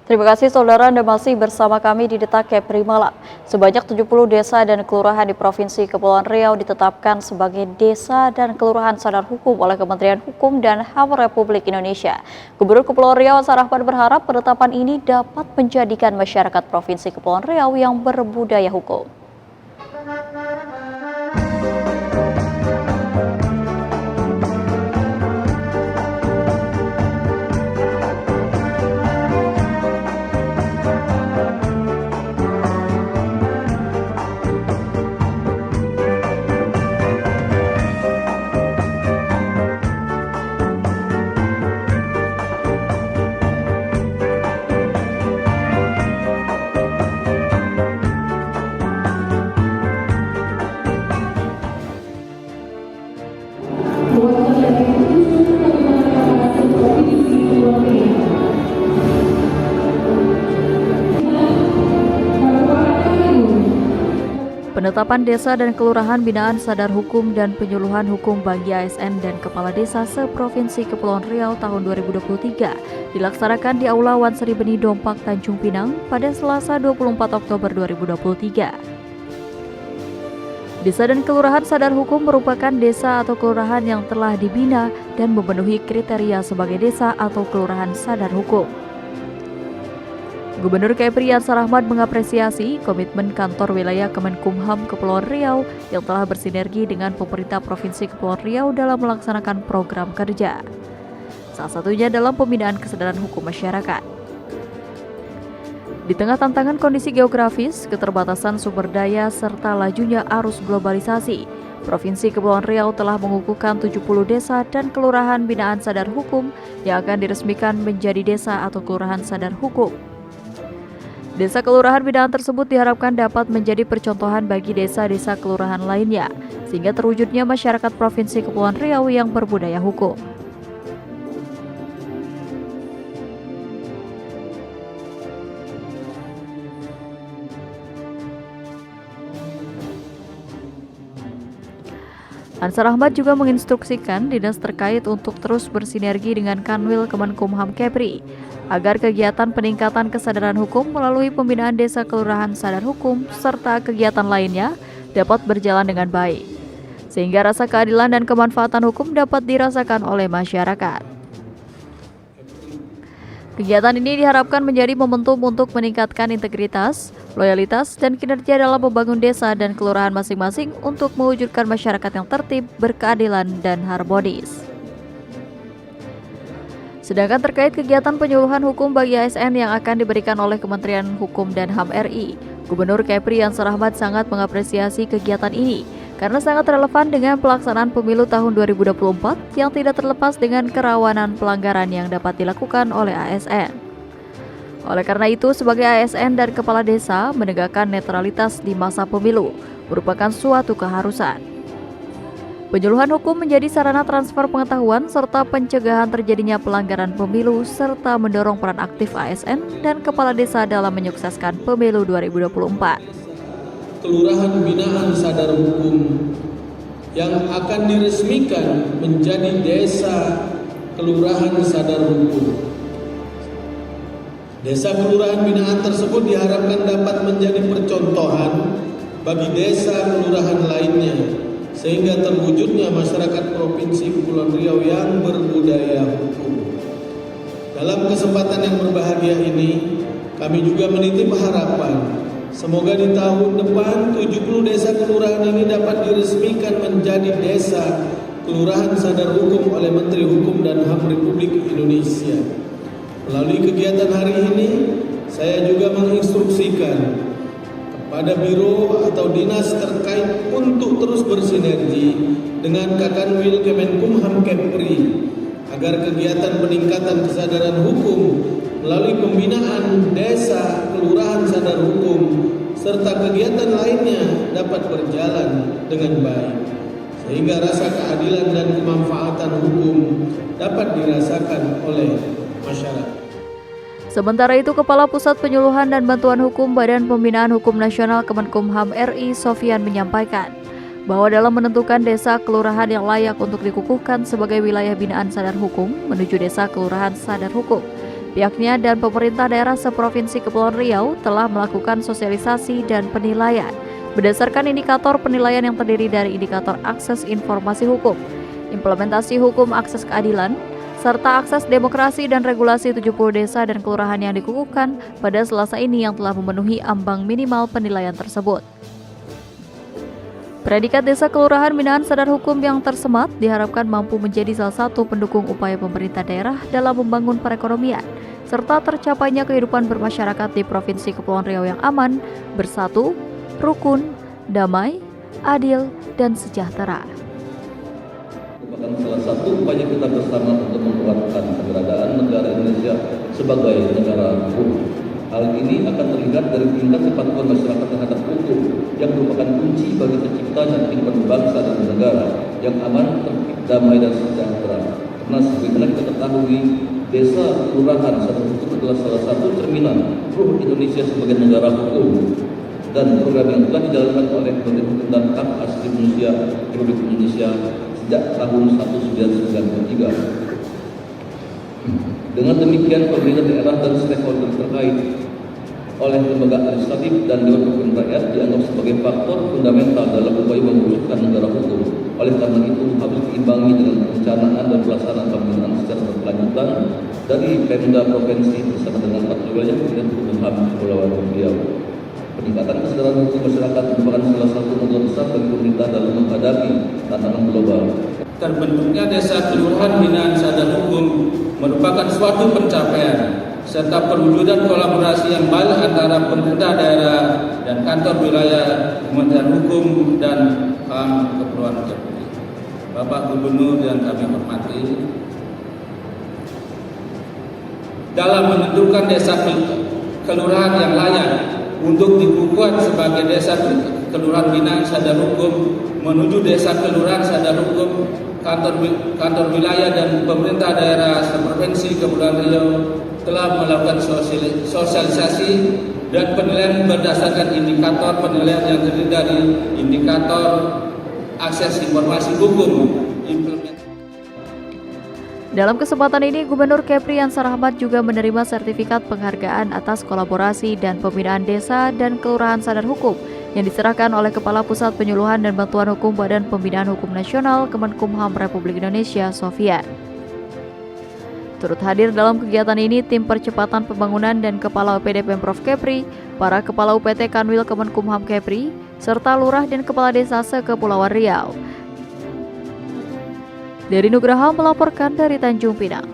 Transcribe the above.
Terima kasih saudara, Anda masih bersama kami di Detak Kepri Malam. Sebanyak 70 desa dan kelurahan di Provinsi Kepulauan Riau ditetapkan sebagai desa dan kelurahan sadar hukum oleh Kementerian Hukum dan HAM Republik Indonesia. Gubernur Kepulauan Riau Ansar Ahmad berharap penetapan ini dapat menjadikan masyarakat Provinsi Kepulauan Riau yang berbudaya hukum. Penetapan desa dan kelurahan binaan sadar hukum dan penyuluhan hukum bagi ASN dan kepala desa se-Provinsi Kepulauan Riau tahun 2023 dilaksanakan di Aula Wan Sri Benih Dompak Tanjung Pinang pada Selasa 24 Oktober 2023. Desa dan kelurahan sadar hukum merupakan desa atau kelurahan yang telah dibina dan memenuhi kriteria sebagai desa atau kelurahan sadar hukum. Gubernur Kepri Ansar Ahmad mengapresiasi komitmen kantor wilayah Kemenkumham Kepulauan Riau yang telah bersinergi dengan pemerintah Provinsi Kepulauan Riau dalam melaksanakan program kerja. Salah satunya dalam pembinaan kesadaran hukum masyarakat. Di tengah tantangan kondisi geografis, keterbatasan sumber daya serta lajunya arus globalisasi, Provinsi Kepulauan Riau telah mengukuhkan 70 desa dan kelurahan binaan sadar hukum yang akan diresmikan menjadi desa atau kelurahan sadar hukum. Desa kelurahan binaan tersebut diharapkan dapat menjadi percontohan bagi desa-desa kelurahan lainnya, sehingga terwujudnya masyarakat Provinsi Kepulauan Riau yang berbudaya hukum. Ansar Ahmad juga menginstruksikan dinas terkait untuk terus bersinergi dengan Kanwil Kemenkumham Kepri agar kegiatan peningkatan kesadaran hukum melalui pembinaan desa kelurahan sadar hukum serta kegiatan lainnya dapat berjalan dengan baik, sehingga rasa keadilan dan kemanfaatan hukum dapat dirasakan oleh masyarakat. Kegiatan ini diharapkan menjadi momentum untuk meningkatkan integritas, loyalitas, dan kinerja dalam membangun desa dan kelurahan masing-masing untuk mewujudkan masyarakat yang tertib, berkeadilan, dan harmonis. Sedangkan terkait kegiatan penyuluhan hukum bagi ASN yang akan diberikan oleh Kementerian Hukum dan HAM RI, Gubernur Kepri Ansar Ahmad sangat mengapresiasi kegiatan ini karena sangat relevan dengan pelaksanaan pemilu tahun 2024 yang tidak terlepas dengan kerawanan pelanggaran yang dapat dilakukan oleh ASN. Oleh karena itu, sebagai ASN dan kepala desa, menegakkan netralitas di masa pemilu merupakan suatu keharusan. Penyuluhan hukum menjadi sarana transfer pengetahuan serta pencegahan terjadinya pelanggaran pemilu serta mendorong peran aktif ASN dan kepala desa dalam menyukseskan pemilu 2024. Kelurahan binaan sadar hukum yang akan diresmikan menjadi desa kelurahan sadar hukum. Desa kelurahan binaan tersebut diharapkan dapat menjadi percontohan bagi desa kelurahan lainnya, sehingga terwujudnya masyarakat Provinsi Kepulauan Riau yang berbudaya hukum. Dalam kesempatan yang berbahagia ini, kami juga menitip harapan semoga di tahun depan 70 desa kelurahan ini dapat diresmikan menjadi desa kelurahan sadar hukum oleh Menteri Hukum dan HAM Republik Indonesia. Melalui kegiatan hari ini, saya juga menginstruksikan pada biro atau dinas terkait untuk terus bersinergi dengan Kakanwil Kemenkumham Kepri agar kegiatan peningkatan kesadaran hukum melalui pembinaan desa kelurahan sadar hukum serta kegiatan lainnya dapat berjalan dengan baik, sehingga rasa keadilan dan kemanfaatan hukum dapat dirasakan oleh masyarakat. Sementara itu, Kepala Pusat Penyuluhan dan Bantuan Hukum Badan Pembinaan Hukum Nasional Kemenkumham RI Sofyan menyampaikan bahwa dalam menentukan desa kelurahan yang layak untuk dikukuhkan sebagai wilayah binaan sadar hukum menuju desa kelurahan sadar hukum, Pihaknya dan pemerintah daerah seprovinsi Kepulauan Riau telah melakukan sosialisasi dan penilaian berdasarkan indikator penilaian yang terdiri dari indikator akses informasi hukum, implementasi hukum akses keadilan, serta akses demokrasi dan regulasi 70 desa dan kelurahan yang dikukuhkan pada Selasa ini yang telah memenuhi ambang minimal penilaian tersebut. Predikat Desa Kelurahan Binaan Sadar Hukum yang tersemat diharapkan mampu menjadi salah satu pendukung upaya pemerintah daerah dalam membangun perekonomian, serta tercapainya kehidupan bermasyarakat di Provinsi Kepulauan Riau yang aman, bersatu, rukun, damai, adil, dan sejahtera. Merupakan salah satu upaya kita bersama untuk menguatkan keberadaan negara Indonesia sebagai negara hukum. Hal ini akan terlihat dari tingkat kepatuhan masyarakat terhadap hukum yang merupakan kunci bagi terciptanya kehidupan bangsa dan negara yang aman, tertib, damai, dan sejahtera. Karena sebagaimana kita ketahui, desa kelurahan sadar hukum adalah salah satu cerminan ruh Indonesia sebagai negara hukum, dan program yang telah dijalankan oleh Kementerian Hukum dan Hak Asasi Manusia Republik Indonesia sejak tahun 1993. Dengan demikian, pemerintah daerah dan stakeholder terkait oleh lembaga legislatif dan Dewan Perwakilan Rakyat dianggap sebagai faktor fundamental dalam upaya mewujudkan negara hukum. Oleh karena itu, harus diimbangi dengan perencanaan dan pelaksanaan pembinaan secara berkelanjutan dari Pemda Provinsi bersama dengan Patroli Kementerian Hukum dan HAM Kepulauan Riau. Peningkatan kesadaran hukum masyarakat merupakan salah satu modal besar bagi pemerintah dalam menghadapi tantangan global. Terbentuknya Desa Kelurahan Binaan Sadar Hukum merupakan suatu pencapaian serta perwujudan kolaborasi yang baik antara pemerintah daerah dan kantor wilayah Kementerian Hukum dan HAM Kepulauan Riau. Bapak Gubernur yang kami hormati, dalam menentukan desa kelurahan yang layak untuk dikukuhkan sebagai desa kelurahan binaan sadar hukum menuju desa kelurahan sadar hukum, kantor wilayah dan pemerintah daerah seprovinsi Kepulauan Riau telah melakukan sosialisasi dan penilaian berdasarkan indikator penilaian yang terdiri dari indikator akses informasi hukum. Dalam kesempatan ini, Gubernur Kepri Ansar Ahmad juga menerima sertifikat penghargaan atas kolaborasi dan pembinaan desa dan kelurahan sadar hukum yang diserahkan oleh Kepala Pusat Penyuluhan dan Bantuan Hukum Badan Pembinaan Hukum Nasional Kemenkumham Republik Indonesia, Sofian. Turut hadir dalam kegiatan ini tim percepatan pembangunan dan Kepala OPD Pemprov Kepri, para Kepala UPT Kanwil Kemenkumham Kepri, serta Lurah dan Kepala Desa se-Kepulauan Riau. Dari Nugraha melaporkan dari Tanjung Pinang.